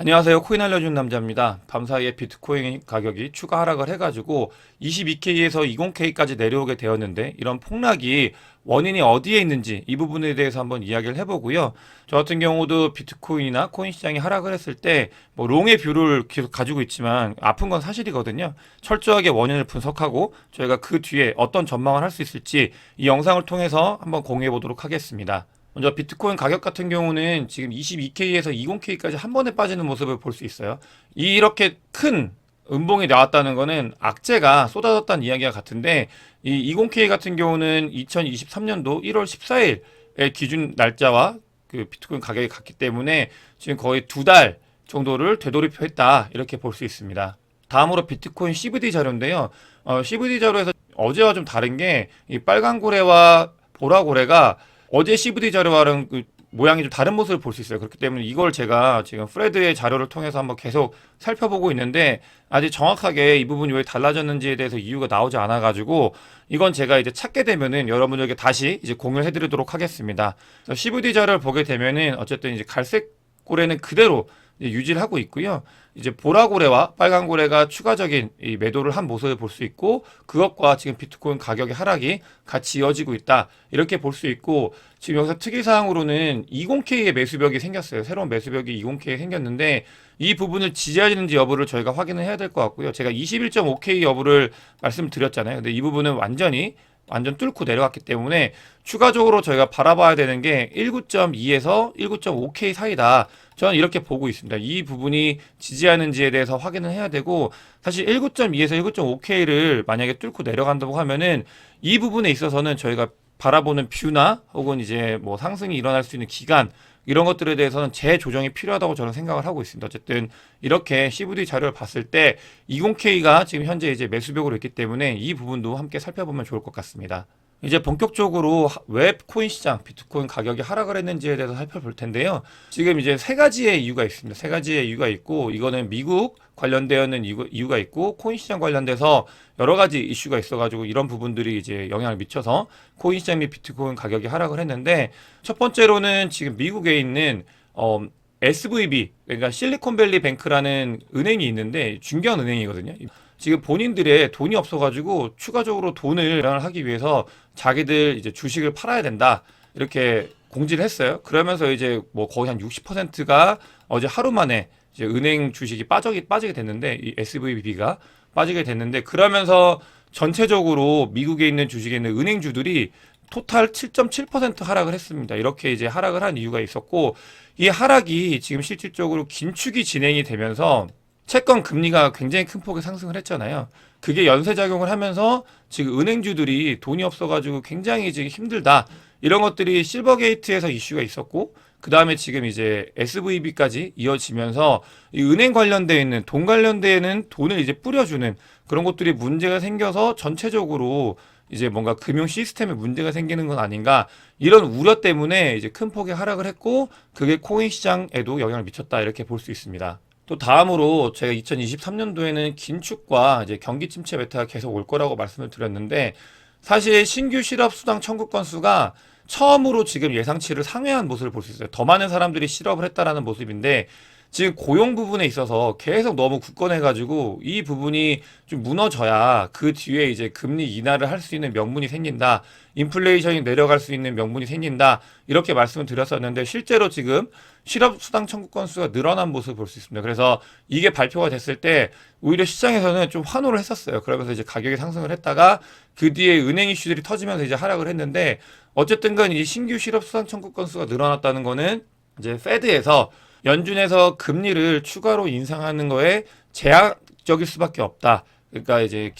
안녕하세요. 코인 알려주는 남자입니다. 밤사이에 비트코인 가격이 추가 하락을 해가지고 22K에서 20K까지 내려오게 되었는데 이런 폭락이 원인이 어디에 있는지 이 부분에 대해서 한번 이야기를 해보고요. 저 같은 경우도 비트코인이나 코인 시장이 하락을 했을 때 뭐 롱의 뷰를 계속 가지고 있지만 아픈 건 사실이거든요. 철저하게 원인을 분석하고 저희가 그 뒤에 어떤 전망을 할 수 있을지 이 영상을 통해서 한번 공유해 보도록 하겠습니다. 먼저 비트코인 가격 같은 경우는 지금 22K에서 20K까지 한 번에 빠지는 모습을 볼 수 있어요. 이렇게 큰 음봉이 나왔다는 거는 악재가 쏟아졌다는 이야기가 같은데 이 20K 같은 경우는 2023년도 1월 14일의 기준 날짜와 그 비트코인 가격이 같기 때문에 지금 거의 2달 정도를 되돌입했다 이렇게 볼 수 있습니다. 다음으로 비트코인 CVD 자료인데요. CVD 자료에서 어제와 좀 다른 게 이 빨간 고래와 보라 고래가 어제 CVD 자료와는 그 모양이 좀 다른 모습을 볼 수 있어요. 그렇기 때문에 이걸 제가 지금 프레드의 자료를 통해서 한번 계속 살펴보고 있는데 아직 정확하게 이 부분이 왜 달라졌는지에 대해서 이유가 나오지 않아가지고 이건 제가 이제 찾게 되면은 여러분들에게 다시 이제 공유를 해드리도록 하겠습니다. CVD 자료를 보게 되면은 어쨌든 이제 갈색 고래는 그대로 이제 유지를 하고 있고요. 이제 보라고래와 빨간고래가 추가적인 이 매도를 한 모습을 볼 수 있고 그것과 지금 비트코인 가격의 하락이 같이 이어지고 있다. 이렇게 볼 수 있고 지금 여기서 특이사항으로는 20K의 매수벽이 생겼어요. 새로운 매수벽이 20K에 생겼는데 이 부분을 지지하는지 여부를 저희가 확인을 해야 될 것 같고요. 제가 21.5K 여부를 말씀드렸잖아요. 근데 이 부분은 완전 뚫고 내려갔기 때문에 추가적으로 저희가 바라봐야 되는 게 19.2에서 19.5K 사이다. 저는 이렇게 보고 있습니다. 이 부분이 지지하는지에 대해서 확인을 해야 되고 사실 19.2에서 19.5K를 만약에 뚫고 내려간다고 하면은 이 부분에 있어서는 저희가 바라보는 뷰나 혹은 이제 뭐 상승이 일어날 수 있는 기간 이런 것들에 대해서는 재조정이 필요하다고 저는 생각을 하고 있습니다. 어쨌든 이렇게 CVD 자료를 봤을 때 20K가 지금 현재 이제 매수벽으로 있기 때문에 이 부분도 함께 살펴보면 좋을 것 같습니다. 이제 본격적으로 웹 코인 시장, 비트코인 가격이 하락을 했는지에 대해서 살펴볼 텐데요. 지금 이제 세 가지의 이유가 있습니다. 세 가지의 이유가 있고, 이거는 미국 관련되어 있는 이유가 있고, 코인 시장 관련돼서 여러 가지 이슈가 있어가지고 이런 부분들이 이제 영향을 미쳐서 코인 시장 및 비트코인 가격이 하락을 했는데, 첫 번째로는 지금 미국에 있는, SVB, 그러니까 실리콘밸리 뱅크라는 은행이 있는데, 중견 은행이거든요. 지금 본인들의 돈이 없어가지고 추가적으로 돈을 마련을 하기 위해서 자기들 이제 주식을 팔아야 된다. 이렇게 공지를 했어요. 그러면서 이제 뭐 거의 한 60%가 어제 하루 만에 이제 은행 주식이 빠지게 됐는데 이 SVB가 빠지게 됐는데 그러면서 전체적으로 미국에 있는 주식에 있는 은행주들이 토탈 7.7% 하락을 했습니다. 이렇게 이제 하락을 한 이유가 있었고 이 하락이 지금 실질적으로 긴축이 진행이 되면서 채권 금리가 굉장히 큰 폭의 상승을 했잖아요. 그게 연쇄작용을 하면서 지금 은행주들이 돈이 없어가지고 굉장히 지금 힘들다. 이런 것들이 실버게이트에서 이슈가 있었고, 그 다음에 지금 이제 SVB까지 이어지면서 이 은행 관련되어 있는 돈 관련되는 돈을 이제 뿌려주는 그런 것들이 문제가 생겨서 전체적으로 이제 뭔가 금융 시스템에 문제가 생기는 건 아닌가 이런 우려 때문에 이제 큰 폭의 하락을 했고 그게 코인 시장에도 영향을 미쳤다 이렇게 볼 수 있습니다. 또 다음으로 제가 2023년도에는 긴축과 이제 경기 침체 메타가 계속 올 거라고 말씀을 드렸는데 사실 신규 실업 수당 청구 건수가 처음으로 지금 예상치를 상회한 모습을 볼 수 있어요. 더 많은 사람들이 실업을 했다라는 모습인데 지금 고용 부분에 있어서 계속 너무 굳건해가지고 이 부분이 좀 무너져야 그 뒤에 이제 금리 인하를 할 수 있는 명분이 생긴다. 인플레이션이 내려갈 수 있는 명분이 생긴다. 이렇게 말씀을 드렸었는데 실제로 지금 실업수당 청구 건수가 늘어난 모습을 볼 수 있습니다. 그래서 이게 발표가 됐을 때 오히려 시장에서는 좀 환호를 했었어요. 그러면서 이제 가격이 상승을 했다가 그 뒤에 은행 이슈들이 터지면서 이제 하락을 했는데 어쨌든 간 이 신규 실업수당 청구 건수가 늘어났다는 거는 이제 페드에서 연준에서 금리를 추가로 인상하는 거에 제약적일 수밖에 없다. 그러니까 이제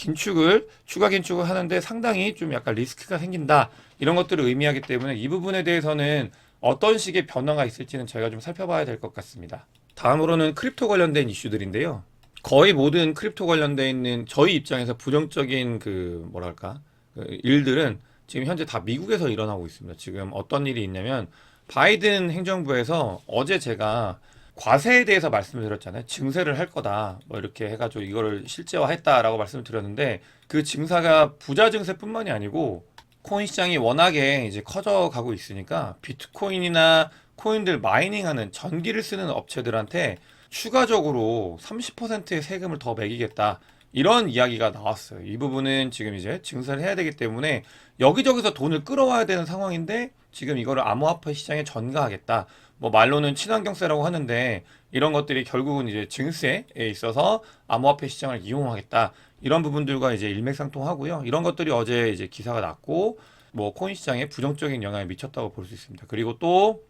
추가 긴축을 하는데 상당히 좀 약간 리스크가 생긴다. 이런 것들을 의미하기 때문에 이 부분에 대해서는 어떤 식의 변화가 있을지는 저희가 좀 살펴봐야 될 것 같습니다. 다음으로는 크립토 관련된 이슈들인데요. 거의 모든 크립토 관련돼 있는 저희 입장에서 부정적인 그 뭐랄까 그 일들은 지금 현재 다 미국에서 일어나고 있습니다. 지금 어떤 일이 있냐면 바이든 행정부에서 어제 제가 과세에 대해서 말씀을 드렸잖아요. 증세를 할 거다. 뭐 이렇게 해가지고 이거를 실제화했다라고 말씀을 드렸는데 그 증사가 부자 증세뿐만이 아니고 코인 시장이 워낙에 이제 커져가고 있으니까 비트코인이나 코인들 마이닝하는 전기를 쓰는 업체들한테 추가적으로 30%의 세금을 더 매기겠다. 이런 이야기가 나왔어요. 이 부분은 지금 이제 증설을 해야 되기 때문에 여기저기서 돈을 끌어와야 되는 상황인데 지금 이거를 암호화폐 시장에 전가하겠다. 뭐 말로는 친환경세라고 하는데 이런 것들이 결국은 이제 증세에 있어서 암호화폐 시장을 이용하겠다. 이런 부분들과 이제 일맥상통하고요. 이런 것들이 어제 이제 기사가 났고 뭐 코인 시장에 부정적인 영향을 미쳤다고 볼 수 있습니다. 그리고 또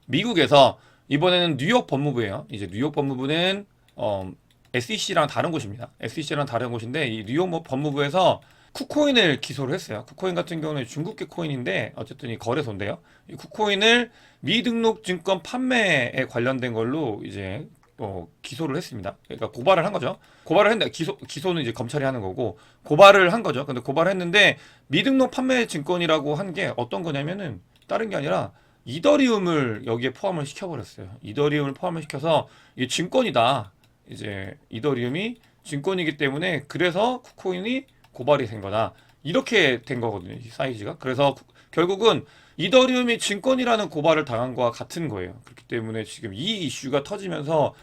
미국에서 이번에는 뉴욕 법무부예요. 이제 뉴욕 법무부는 SEC랑 다른 곳입니다. SEC랑 다른 곳인데 이 뉴욕 법무부에서 쿠코인을 기소를 했어요. 쿠코인 같은 경우는 중국계 코인인데 어쨌든 이 거래소인데요. 이 쿠코인을 미등록 증권 판매에 관련된 걸로 이제 기소를 했습니다. 그러니까 고발을 한 거죠. 고발을 했는데 기소는 이제 검찰이 하는 거고 고발을 한 거죠. 근데 고발을 했는데 미등록 판매 증권이라고 한 게 어떤 거냐면은 다른 게 아니라 이더리움을 여기에 포함을 시켜버렸어요. 이더리움을 포함을 시켜서 이게 증권이다. 이제 이더리움이 증권이기 때문에 그래서 쿠코인이 고발이 된 거다. 이렇게 된 거거든요. 이 사이즈가. 그래서 결국은 이더리움이 증권이라는 고발을 당한 거와 같은 거예요. 그렇기 때문에 지금 이 이슈가 터지면서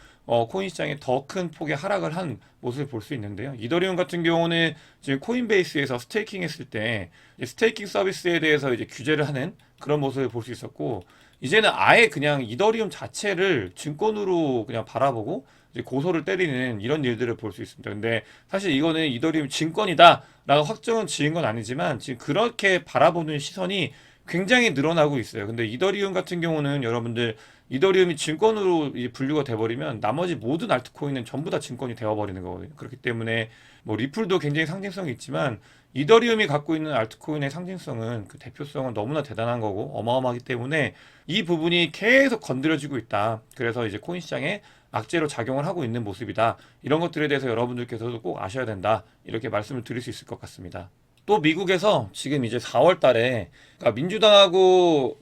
코인 시장에 더 큰 폭의 하락을 한 모습을 볼 수 있는데요. 이더리움 같은 경우는 지금 코인베이스에서 스테이킹 했을 때 스테이킹 서비스에 대해서 이제 규제를 하는 그런 모습을 볼 수 있었고 이제는 아예 그냥 이더리움 자체를 증권으로 그냥 바라보고 이제 고소를 때리는 이런 일들을 볼 수 있습니다. 근데 사실 이거는 이더리움 증권이다라고 확정은 지은 건 아니지만 지금 그렇게 바라보는 시선이 굉장히 늘어나고 있어요. 근데 이더리움 같은 경우는 여러분들 이더리움이 증권으로 이제 분류가 돼버리면 나머지 모든 알트코인은 전부 다 증권이 되어버리는 거거든요. 그렇기 때문에 뭐 리플도 굉장히 상징성이 있지만 이더리움이 갖고 있는 알트코인의 상징성은 그 대표성은 너무나 대단한 거고 어마어마하기 때문에 이 부분이 계속 건드려지고 있다. 그래서 이제 코인 시장에 악재로 작용을 하고 있는 모습이다. 이런 것들에 대해서 여러분들께서도 꼭 아셔야 된다. 이렇게 말씀을 드릴 수 있을 것 같습니다. 또 미국에서 지금 이제 4월 달에 그러니까 민주당하고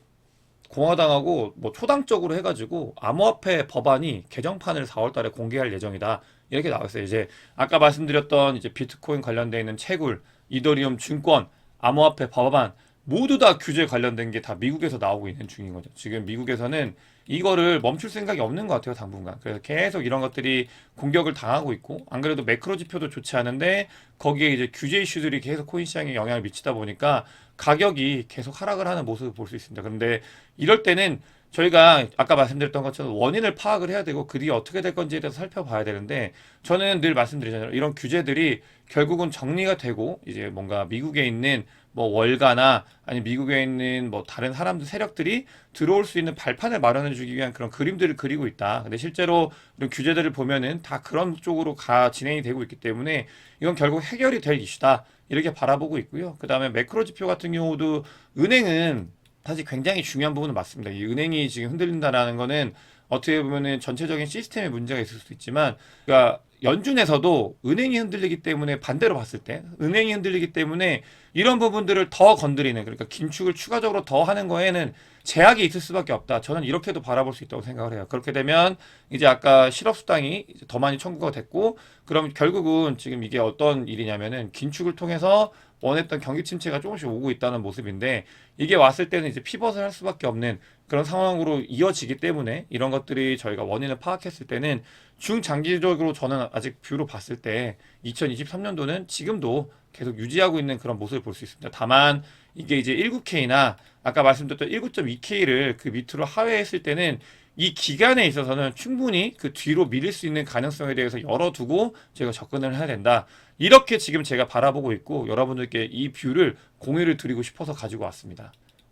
공화당하고 뭐 초당적으로 해가지고 암호화폐 법안이 개정판을 4월 달에 공개할 예정이다. 이렇게 나왔어요. 이제 아까 말씀드렸던 이제 비트코인 관련돼 있는 채굴, 이더리움 증권, 암호화폐 법안 모두 다 규제 관련된 게 다 미국에서 나오고 있는 중인 거죠. 지금 미국에서는 이거를 멈출 생각이 없는 것 같아요, 당분간. 그래서 계속 이런 것들이 공격을 당하고 있고, 안 그래도 매크로 지표도 좋지 않은데, 거기에 이제 규제 이슈들이 계속 코인 시장에 영향을 미치다 보니까 가격이 계속 하락을 하는 모습을 볼 수 있습니다. 그런데 이럴 때는 저희가 아까 말씀드렸던 것처럼 원인을 파악을 해야 되고 그 뒤에 어떻게 될 건지에 대해서 살펴봐야 되는데 저는 늘 말씀드리잖아요. 이런 규제들이 결국은 정리가 되고 이제 뭔가 미국에 있는 뭐 월가나 아니 미국에 있는 뭐 다른 사람들 세력들이 들어올 수 있는 발판을 마련해 주기 위한 그런 그림들을 그리고 있다. 근데 실제로 이런 규제들을 보면은 다 그런 쪽으로 진행이 되고 있기 때문에 이건 결국 해결이 될 이슈다. 이렇게 바라보고 있고요. 그 다음에 매크로 지표 같은 경우도 은행은 사실 굉장히 중요한 부분은 맞습니다. 이 은행이 지금 흔들린다라는 거는 어떻게 보면은 전체적인 시스템에 문제가 있을 수도 있지만, 그러니까 연준에서도 은행이 흔들리기 때문에 반대로 봤을 때 은행이 흔들리기 때문에 이런 부분들을 더 건드리는 그러니까 긴축을 추가적으로 더 하는 거에는 제약이 있을 수밖에 없다. 저는 이렇게도 바라볼 수 있다고 생각을 해요. 그렇게 되면 이제 아까 실업수당이 이제 더 많이 청구가 됐고 그럼 결국은 지금 이게 어떤 일이냐면은 긴축을 통해서 원했던 경기 침체가 조금씩 오고 있다는 모습인데 이게 왔을 때는 이제 피벗을 할 수밖에 없는 그런 상황으로 이어지기 때문에 이런 것들이 저희가 원인을 파악했을 때는 중장기적으로 저는 아직 뷰로 봤을 때 2023년도는 지금도 계속 유지하고 있는 그런 모습을 볼 수 있습니다. 다만 이게 이제 19K나 아까 말씀드렸던 19.2K를 그 밑으로 하회했을 때는 이 기간에 있어서는 충분히 그 뒤로 밀릴 수 있는 가능성에 대해서 열어두고 제가 접근을 해야 된다. 이렇게 지금 제가 바라보고 있고 여러분들께 이 뷰를 공유를 드리고 싶어서 가지고 왔습니다.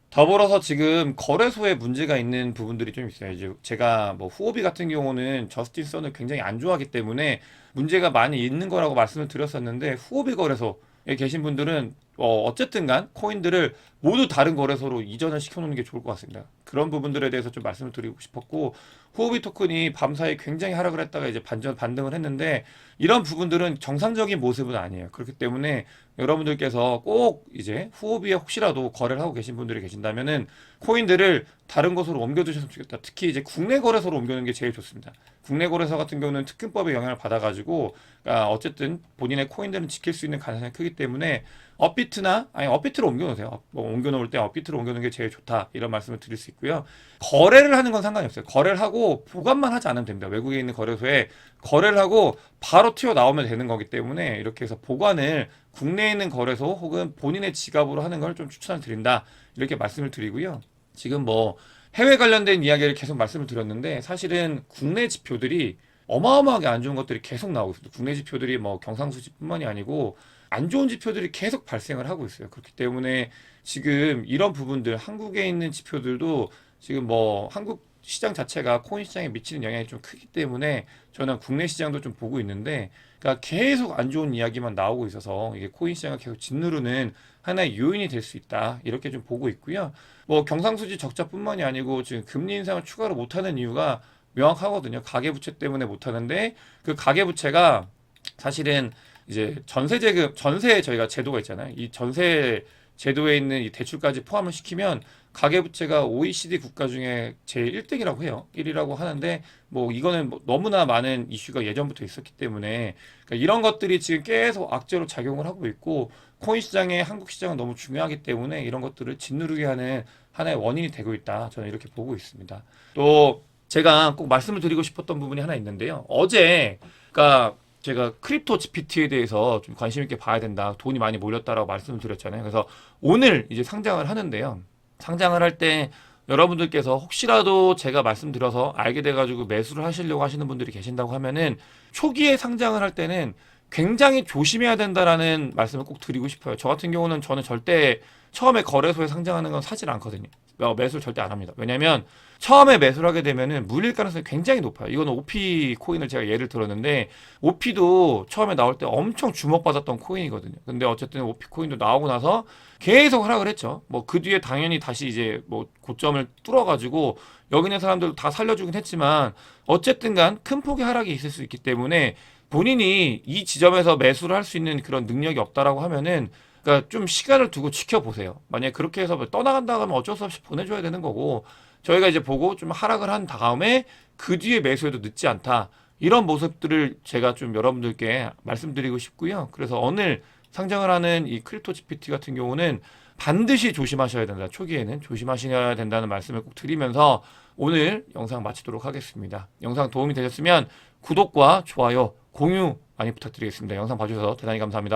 더불어서 지금 거래소에 문제가 있는 부분들이 좀 있어요. 이제 제가 뭐 후오비 같은 경우는 저스틴 선을 굉장히 안 좋아하기 때문에 문제가 많이 있는 거라고 말씀을 드렸었는데 후오비 거래소에 계신 분들은 어쨌든 간 코인들을 모두 다른 거래소로 이전을 시켜놓는 게 좋을 것 같습니다. 그런 부분들에 대해서 좀 말씀을 드리고 싶었고 후오비 토큰이 밤사이 굉장히 하락을 했다가 이제 반등을 했는데 이런 부분들은 정상적인 모습은 아니에요. 그렇기 때문에 여러분들께서 꼭 이제 후오비에 혹시라도 거래를 하고 계신 분들이 계신다면은 코인들을 다른 곳으로 옮겨두셨으면 좋겠다. 특히 이제 국내 거래소로 옮겨놓는 게 제일 좋습니다. 국내 거래소 같은 경우는 특근법의 영향을 받아가지고 어쨌든 본인의 코인들은 지킬 수 있는 가능성이 크기 때문에 업비트나 아니 업비트로 옮겨놓으세요. 뭐 옮겨놓을 때 업비트로 옮겨놓는 게 제일 좋다 이런 말씀을 드릴 수 있고요. 거래를 하는 건 상관이 없어요. 거래를 하고 보관만 하지 않으면 됩니다. 외국에 있는 거래소에 거래를 하고 바로 튀어나오면 되는 거기 때문에 이렇게 해서 보관을 국내에 있는 거래소 혹은 본인의 지갑으로 하는 걸 좀 추천을 드린다 이렇게 말씀을 드리고요. 지금 뭐 해외 관련된 이야기를 계속 말씀을 드렸는데 사실은 국내 지표들이 어마어마하게 안 좋은 것들이 계속 나오고 있습니다. 국내 지표들이 뭐 경상수지뿐만이 아니고 안 좋은 지표들이 계속 발생을 하고 있어요. 그렇기 때문에 지금 이런 부분들 한국에 있는 지표들도 지금 뭐 한국 시장 자체가 코인 시장에 미치는 영향이 좀 크기 때문에 저는 국내 시장도 좀 보고 있는데 그러니까 계속 안 좋은 이야기만 나오고 있어서 이게 코인 시장을 계속 짓누르는 하나의 요인이 될 수 있다. 이렇게 좀 보고 있고요. 뭐 경상수지 적자뿐만이 아니고 지금 금리 인상을 추가로 못하는 이유가 명확하거든요. 가계부채 때문에 못하는데 그 가계부채가 사실은 이제 전세제금, 전세 저희가 제도가 있잖아요. 이 전세 제도에 있는 이 대출까지 포함을 시키면 가계부채가 OECD 국가 중에 제일 1등이라고 해요. 1위라고 하는데 뭐 이거는 뭐 너무나 많은 이슈가 예전부터 있었기 때문에 그러니까 이런 것들이 지금 계속 악재로 작용을 하고 있고 코인 시장에 한국 시장은 너무 중요하기 때문에 이런 것들을 짓누르게 하는 하나의 원인이 되고 있다. 저는 이렇게 보고 있습니다. 또 제가 꼭 말씀을 드리고 싶었던 부분이 하나 있는데요. 어제 그러니까 제가 크립토 GPT에 대해서 좀 관심 있게 봐야 된다. 돈이 많이 몰렸다라고 말씀을 드렸잖아요. 그래서 오늘 이제 상장을 하는데요. 상장을 할 때 여러분들께서 혹시라도 제가 말씀드려서 알게 돼가지고 매수를 하시려고 하시는 분들이 계신다고 하면은 초기에 상장을 할 때는 굉장히 조심해야 된다라는 말씀을 꼭 드리고 싶어요. 저 같은 경우는 저는 절대 처음에 거래소에 상장하는 건 사질 않거든요. 매수를 절대 안 합니다. 왜냐면 처음에 매수를 하게 되면은 물릴 가능성이 굉장히 높아요. 이거는 OP 코인을 제가 예를 들었는데 OP도 처음에 나올 때 엄청 주목받았던 코인이거든요. 근데 어쨌든 OP 코인도 나오고 나서 계속 하락을 했죠. 뭐 그 뒤에 당연히 다시 이제 뭐 고점을 뚫어가지고 여기 있는 사람들 다 살려주긴 했지만 어쨌든 간 큰 폭의 하락이 있을 수 있기 때문에 본인이 이 지점에서 매수를 할 수 있는 그런 능력이 없다라고 하면은 그러니까 좀 시간을 두고 지켜보세요. 만약에 그렇게 해서 뭐 떠나간다 하면 어쩔 수 없이 보내줘야 되는 거고 저희가 이제 보고 좀 하락을 한 다음에 그 뒤에 매수해도 늦지 않다. 이런 모습들을 제가 좀 여러분들께 말씀드리고 싶고요. 그래서 오늘 상장을 하는 이 크립토 GPT 같은 경우는 반드시 조심하셔야 된다. 초기에는 조심하셔야 된다는 말씀을 꼭 드리면서 오늘 영상 마치도록 하겠습니다. 영상 도움이 되셨으면 구독과 좋아요, 공유 많이 부탁드리겠습니다. 영상 봐주셔서 대단히 감사합니다.